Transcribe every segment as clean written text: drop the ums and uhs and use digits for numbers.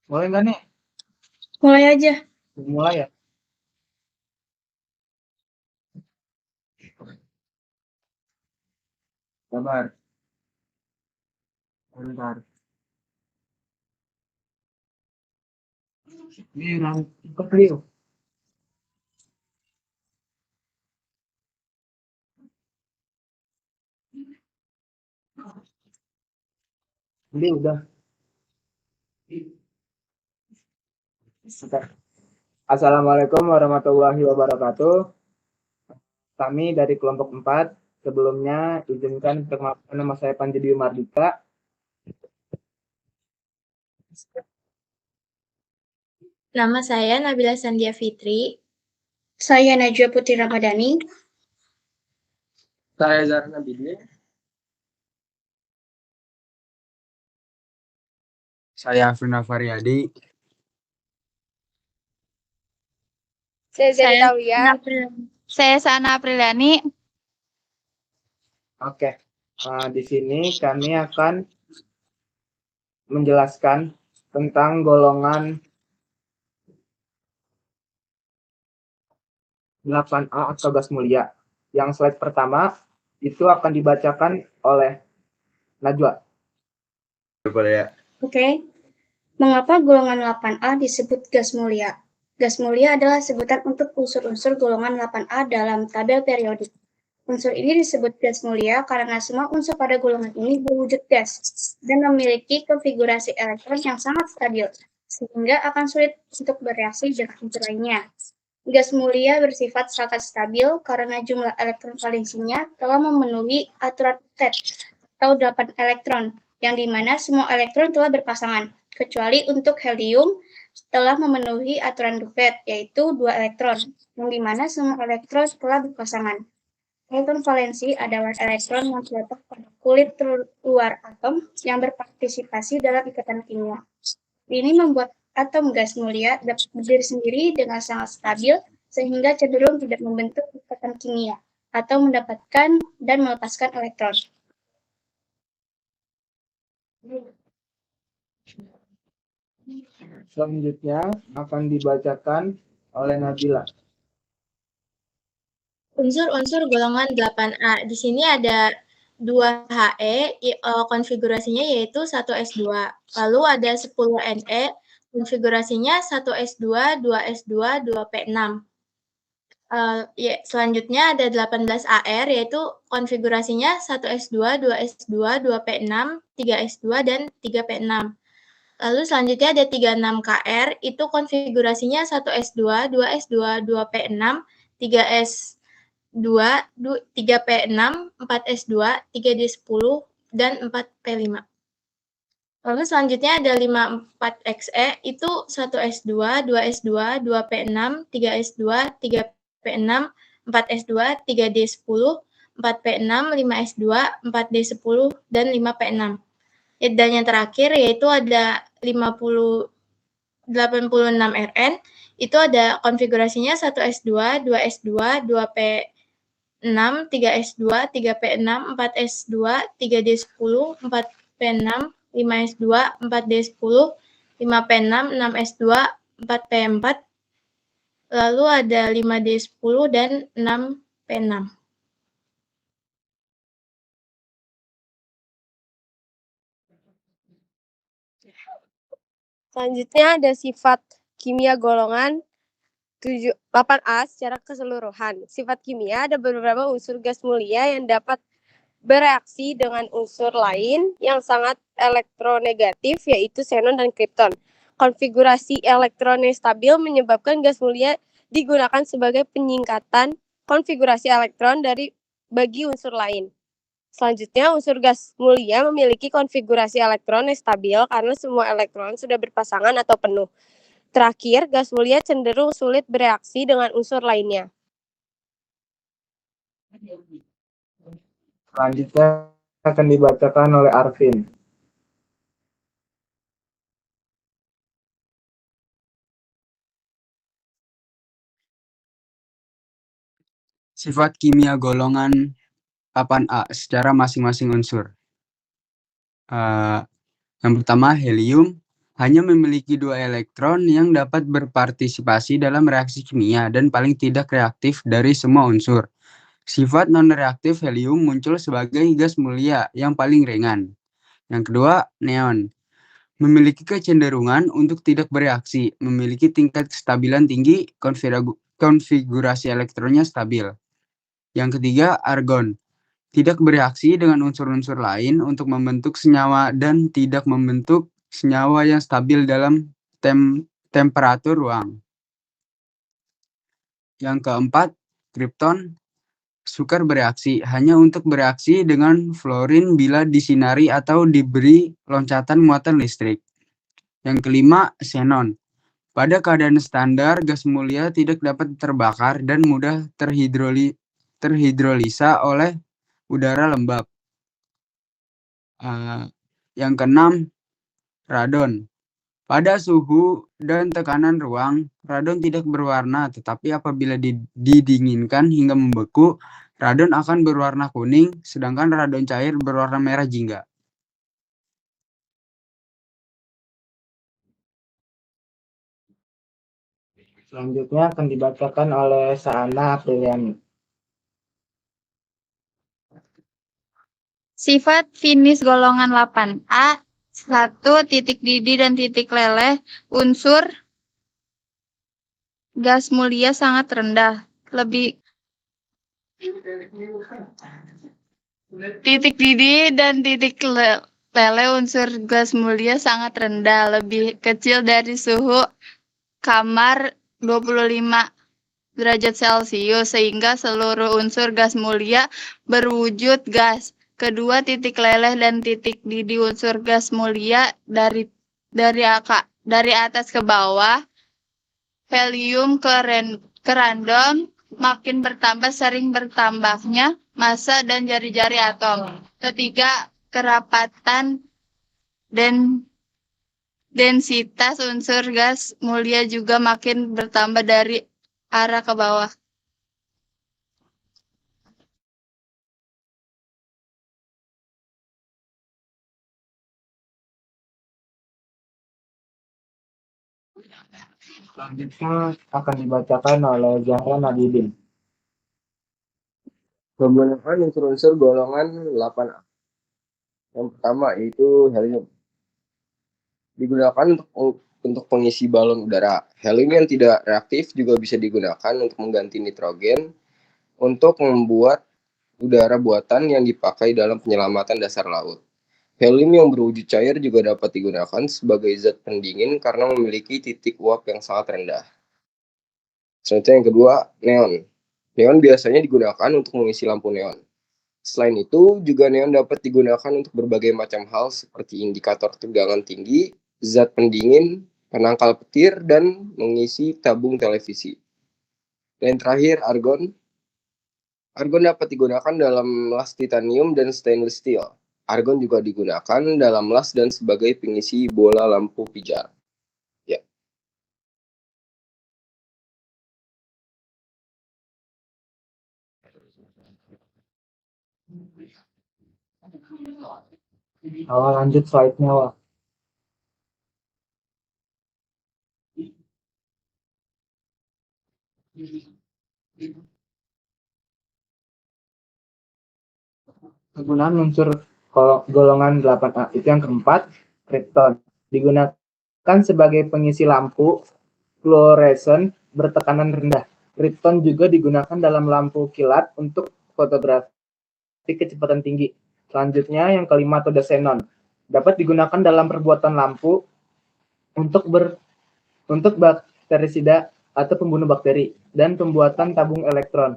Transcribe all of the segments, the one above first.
Boleh nggak nih? Mulai aja. Mulai ya? Sabar. Bentar. Ini yang kecil. Ini udah. Assalamualaikum warahmatullahi wabarakatuh. Kami dari kelompok 4. Sebelumnya izinkan perkenalkan, nama saya Panji Dwi Mardika. Nama saya Nabila Sandia Fitri. Saya Najwa Putri Ramadhani. Saya Zarna Bidli. Saya Afrina Faryadi. Saya Zeta Wia. Saya Sana Apriliani. Oke. Di sini kami akan menjelaskan tentang golongan 8A atau gas mulia. Yang slide pertama itu akan dibacakan oleh Najwa. Boleh ya? Oke. Mengapa golongan 8A disebut gas mulia? Gas mulia adalah sebutan untuk unsur-unsur golongan 8A dalam tabel periodik. Unsur ini disebut gas mulia karena semua unsur pada golongan ini berwujud gas dan memiliki konfigurasi elektron yang sangat stabil, sehingga akan sulit untuk bereaksi dengan unsur lainnya. Gas mulia bersifat sangat stabil karena jumlah elektron valensinya telah memenuhi aturan TET atau 8 elektron, yang dimana semua elektron telah berpasangan, kecuali untuk helium telah memenuhi aturan Duvet, yaitu 2 elektron, yang dimana semua elektron telah berpasangan. Elektron valensi adalah elektron yang terletak pada kulit luar atom yang berpartisipasi dalam ikatan kimia. Ini membuat atom gas mulia dapat berdiri sendiri dengan sangat stabil, sehingga cenderung tidak membentuk ikatan kimia atau mendapatkan dan melepaskan elektron. Selanjutnya akan dibacakan oleh Nabila. Unsur-unsur golongan 8A. Di sini ada 2 He, konfigurasinya yaitu 1 S2. Lalu ada 10 Ne, konfigurasinya 1 S2, 2 S2, 2 P6. Selanjutnya ada 18 AR, yaitu konfigurasinya 1 S2, 2 S2, 2 P6, 3 S2, dan 3 P6. Lalu selanjutnya ada 36 KR, itu konfigurasinya 1 S2, 2 S2, 2 P6, 3 S2, 3 P6, 4 S2, 3 D10, dan 4 P5. Lalu selanjutnya ada 54XE, itu 1 S2, 2 S2, 2 P6, 3 S2, 3 P6, 4 S2, 3 D10, 4 P6, 5 S2, 4 D10, dan 5 P6. Dan yang terakhir yaitu ada 86 RN, itu ada konfigurasinya 1 S2, 2 S2, 2 P6, 3 S2, 3 P6, 4 S2, 3 D10, 4 P6, 5 S2, 4 D10, 5 P6, 6 S2, 4 P4, lalu ada 5 D10 dan 6 P6. Selanjutnya ada sifat kimia golongan 8A secara keseluruhan. Sifat kimia ada beberapa unsur gas mulia yang dapat bereaksi dengan unsur lain yang sangat elektronegatif, yaitu xenon dan kripton. Konfigurasi elektron yang stabil menyebabkan gas mulia digunakan sebagai penyingkatan konfigurasi elektron bagi unsur lain. Selanjutnya, unsur gas mulia memiliki konfigurasi elektron yang stabil karena semua elektron sudah berpasangan atau penuh. Terakhir, gas mulia cenderung sulit bereaksi dengan unsur lainnya. Selanjutnya akan dibacakan oleh Arvin. Sifat kimia golongan 8A secara masing-masing unsur. Yang pertama, helium hanya memiliki 2 elektron yang dapat berpartisipasi dalam reaksi kimia dan paling tidak reaktif dari semua unsur. Sifat non-reaktif helium muncul sebagai gas mulia yang paling ringan. Yang kedua, neon. Memiliki kecenderungan untuk tidak bereaksi, memiliki tingkat kestabilan tinggi, konfigurasi elektronnya stabil. Yang ketiga, argon. Tidak bereaksi dengan unsur-unsur lain untuk membentuk senyawa dan tidak membentuk senyawa yang stabil dalam temperatur ruang. Yang keempat, krypton. Sukar bereaksi, hanya untuk bereaksi dengan fluorin bila disinari atau diberi loncatan muatan listrik. Yang kelima, xenon. Pada keadaan standar, gas mulia tidak dapat terbakar dan mudah terhidrolisa oleh udara lembab. Yang keenam, radon. Pada suhu dan tekanan ruang, radon tidak berwarna, tetapi apabila didinginkan hingga membeku, radon akan berwarna kuning, sedangkan radon cair berwarna merah jingga. Selanjutnya akan dibacakan oleh Saana Apriliani. Sifat finish golongan 8A, 1 titik didih dan titik leleh, unsur gas mulia sangat rendah. Titik didih dan titik leleh unsur gas mulia sangat rendah, lebih kecil dari suhu kamar 25 derajat Celcius, sehingga seluruh unsur gas mulia berwujud gas. Kedua titik leleh dan titik didih unsur gas mulia dari atas ke bawah. Helium ke random makin bertambah sering bertambahnya massa dan jari-jari atom. Ketiga, kerapatan dan densitas unsur gas mulia juga makin bertambah dari arah ke bawah. Selanjutnya akan dibacakan oleh Zahra Nabidin. Menggunakan unsur-unsur golongan 8A. Yang pertama yaitu helium. Digunakan untuk pengisi balon udara. Helium yang tidak reaktif juga bisa digunakan untuk mengganti nitrogen untuk membuat udara buatan yang dipakai dalam penyelamatan dasar laut. Helium yang berwujud cair juga dapat digunakan sebagai zat pendingin karena memiliki titik uap yang sangat rendah. Selanjutnya yang kedua, neon. Neon biasanya digunakan untuk mengisi lampu neon. Selain itu, juga neon dapat digunakan untuk berbagai macam hal seperti indikator tegangan tinggi, zat pendingin, penangkal petir, dan mengisi tabung televisi. Dan terakhir, argon. Argon dapat digunakan dalam las titanium dan stainless steel. Argon juga digunakan dalam las dan sebagai pengisi bola lampu pijar. Ya. Lanjut slide-nya, Wak. Penggunaan unsur golongan 8A itu yang keempat, krypton. Digunakan sebagai pengisi lampu fluoresen bertekanan rendah. Krypton juga digunakan dalam lampu kilat untuk fotografi kecepatan tinggi. Selanjutnya yang kelima atau xenon. Dapat digunakan dalam perbuatan lampu untuk bakterisida atau pembunuh bakteri dan pembuatan tabung elektron.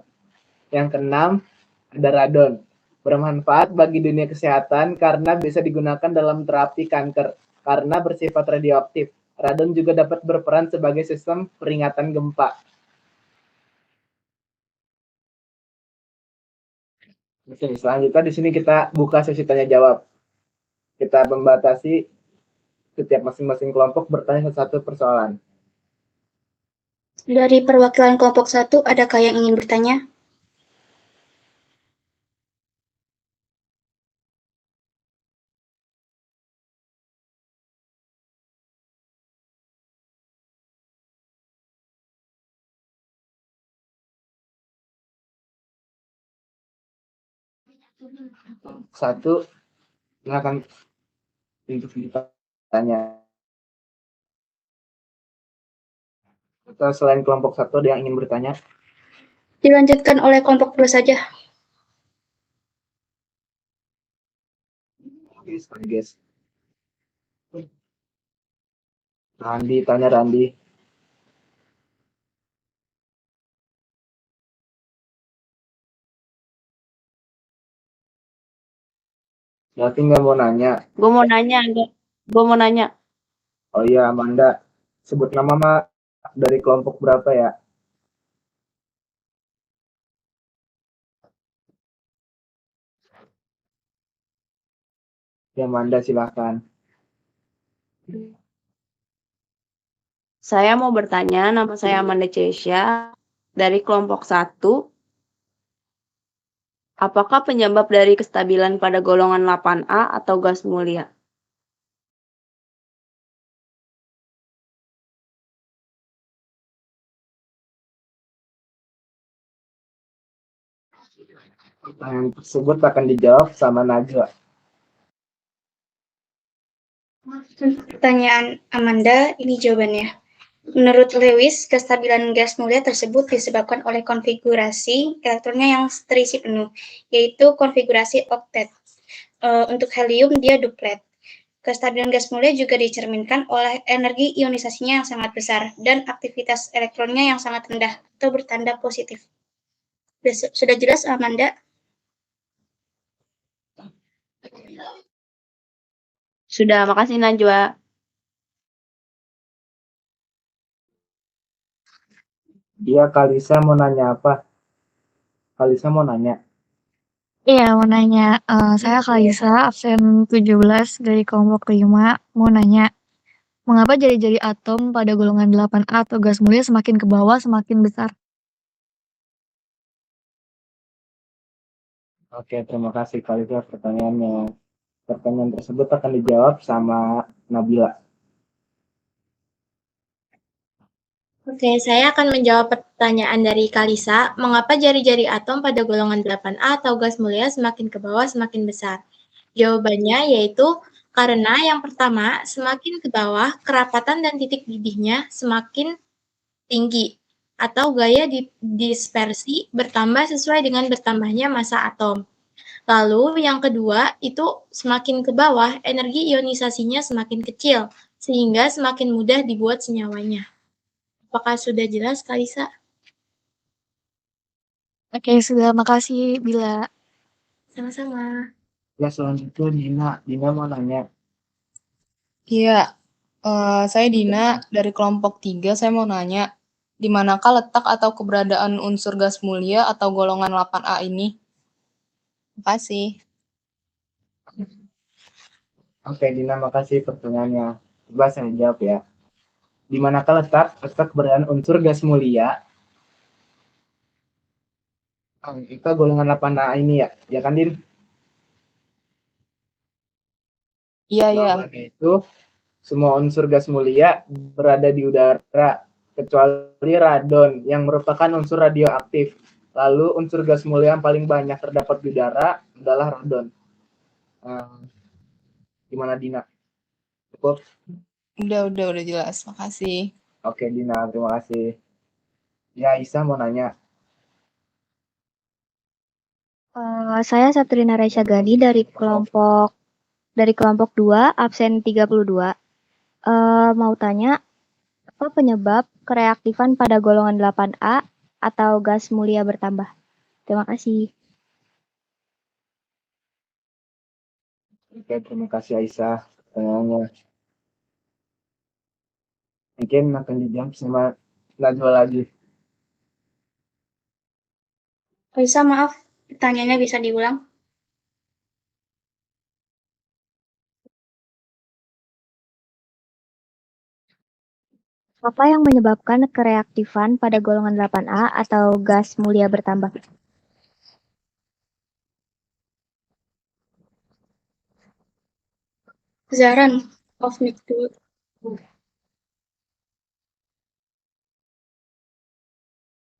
Yang keenam ada radon. Bermanfaat bagi dunia kesehatan karena bisa digunakan dalam terapi kanker karena bersifat radioaktif. Radon juga dapat berperan sebagai sistem peringatan gempa. Oke, selanjutnya di sini kita buka sesi tanya jawab. Kita membatasi setiap masing-masing kelompok bertanya satu persoalan. Dari perwakilan kelompok 1, adakah yang ingin bertanya? Satu, silakan untuk ditanya. Atau selain kelompok satu ada yang ingin bertanya? Dilanjutkan oleh kelompok 2 saja. Sorry guys. Randi, tanya Randi. Berarti nggak mau nanya. Gue mau nanya, enggak. Gue mau nanya. Oh iya, Amanda. Sebut nama Mak dari kelompok berapa ya? Ya, Amanda silakan. Saya mau bertanya, nama saya Amanda Cesya dari kelompok 1. Apakah penyebab dari kestabilan pada golongan 8A atau gas mulia? Pertanyaan tersebut akan dijawab sama Najwa. Pertanyaan Amanda, ini jawabannya. Menurut Lewis, kestabilan gas mulia tersebut disebabkan oleh konfigurasi elektronnya yang terisi penuh, yaitu konfigurasi oktet. Untuk helium, dia duplet. Kestabilan gas mulia juga dicerminkan oleh energi ionisasinya yang sangat besar dan aktivitas elektronnya yang sangat rendah atau bertanda positif. Sudah jelas, Amanda? Sudah, makasih Najwa. Iya, Kalisa mau nanya apa? Kalisa mau nanya. Iya, mau nanya. Saya Kalisa, absen 17 dari kelompok 5. Mau nanya, mengapa jari-jari atom pada golongan 8A atau gas mulia semakin ke bawah semakin besar? Oke, terima kasih Kalisa pertanyaannya. Pertanyaan tersebut akan dijawab sama Nabila. Oke, saya akan menjawab pertanyaan dari Kalisa, mengapa jari-jari atom pada golongan 8A atau gas mulia semakin ke bawah semakin besar? Jawabannya yaitu karena yang pertama, semakin ke bawah, kerapatan dan titik didihnya semakin tinggi, atau gaya dispersi bertambah sesuai dengan bertambahnya massa atom. Lalu yang kedua, itu semakin ke bawah, energi ionisasinya semakin kecil, sehingga semakin mudah dibuat senyawanya. Apakah sudah jelas, Kalisa? Oke, sudah. Makasih, Bila. Sama-sama. Ya, selanjutnya Dina. Dina mau nanya. Iya, saya Dina dari kelompok 3. Saya mau nanya, di manakah letak atau keberadaan unsur gas mulia atau golongan 8A ini? Terima kasih. Oke, Dina, makasih pertanyaannya. Coba saya jawab ya. Di manakah letak keberadaan unsur gas mulia? Itu golongan 8A ini ya, ya kan, Din? Iya, iya. Jawabannya itu semua unsur gas mulia berada di udara kecuali radon yang merupakan unsur radioaktif. Lalu unsur gas mulia yang paling banyak terdapat di udara adalah radon. Gimana Dina? Cukup? Udah jelas. Makasih. Oke Dina, terima kasih. Ya, Isa mau nanya. Saya Satrina Raisya Gani dari kelompok 2, absen 32. Mau tanya, apa penyebab kereaktifan pada golongan 8A atau gas mulia bertambah? Terima kasih. Oke, terima kasih Aisyah pertanyaannya. Mungkin akan dijawab sama Najwa lagi. Kalisa, maaf, pertanyaannya bisa diulang? Apa yang menyebabkan kereaktifan pada golongan 8A atau gas mulia bertambah? Zaran, off mic dulu.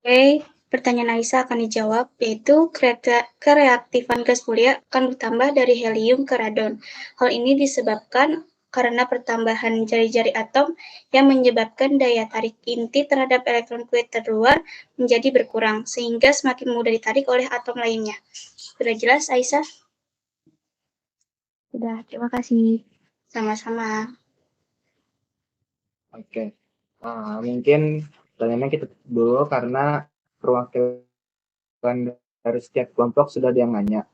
Oke, Pertanyaan Aisyah akan dijawab, yaitu kereaktifan gas mulia akan bertambah dari helium ke radon. Hal ini disebabkan karena pertambahan jari-jari atom yang menyebabkan daya tarik inti terhadap elektron kulit terluar menjadi berkurang, sehingga semakin mudah ditarik oleh atom lainnya. Sudah jelas, Aisyah? Sudah, terima kasih. Sama-sama. Oke. Mungkin pertanyaannya kita tutup dulu karena perwakilan dari setiap kelompok sudah ada yang nanya.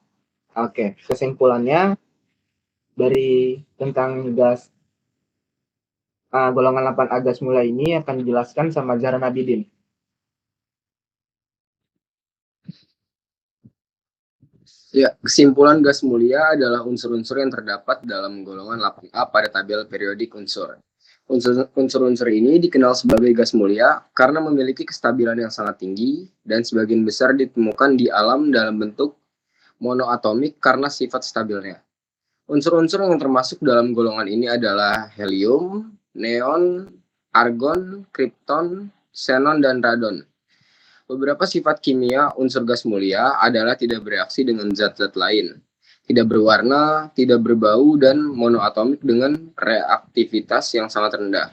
Oke, kesimpulannya dari tentang gas golongan 8A gas mulia ini akan dijelaskan sama Zahra Nabidin. Ya, kesimpulan gas mulia adalah unsur-unsur yang terdapat dalam golongan 8A pada tabel periodik unsur. Unsur-unsur ini dikenal sebagai gas mulia karena memiliki kestabilan yang sangat tinggi dan sebagian besar ditemukan di alam dalam bentuk monoatomik karena sifat stabilnya. Unsur-unsur yang termasuk dalam golongan ini adalah helium, neon, argon, krypton, xenon, dan radon. Beberapa sifat kimia unsur gas mulia adalah tidak bereaksi dengan zat-zat lain, tidak berwarna, tidak berbau, dan monoatomik dengan reaktivitas yang sangat rendah.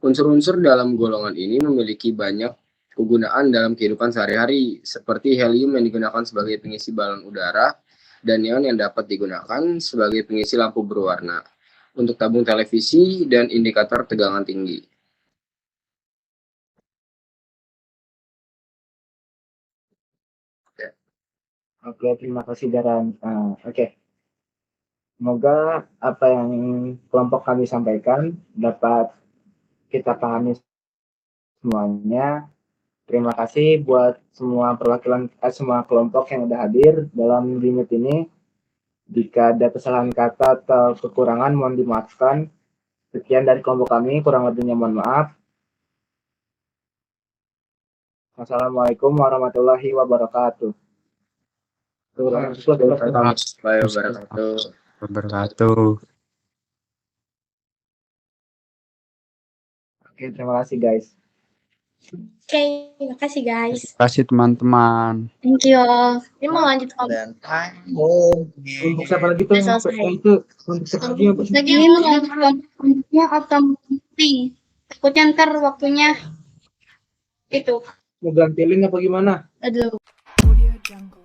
Unsur-unsur dalam golongan ini memiliki banyak kegunaan dalam kehidupan sehari-hari, seperti helium yang digunakan sebagai pengisi balon udara, dan neon yang dapat digunakan sebagai pengisi lampu berwarna, untuk tabung televisi, dan indikator tegangan tinggi. Oke, terima kasih Daran. Oke. Semoga apa yang kelompok kami sampaikan dapat kita pahami semuanya. Terima kasih buat semua perwakilan semua kelompok yang sudah hadir dalam unit ini. Jika ada kesalahan kata atau kekurangan mohon dimaafkan. Sekian dari kelompok kami, kurang lebihnya mohon maaf. Assalamualaikum warahmatullahi wabarakatuh. Wabarakatuh. Oke, terima kasih guys. Oke, terima kasih guys. Terima kasih teman-teman. Thank you. Ini mau lanjut kelompok. Untuk siapa lagi tuh? Udah selesai. Itu untuk siapa lagi yang Lagi kelompoknya otomatis. Takutnya ntar waktunya itu. mau ganti link apa gimana? Aduh. Audio Jungle.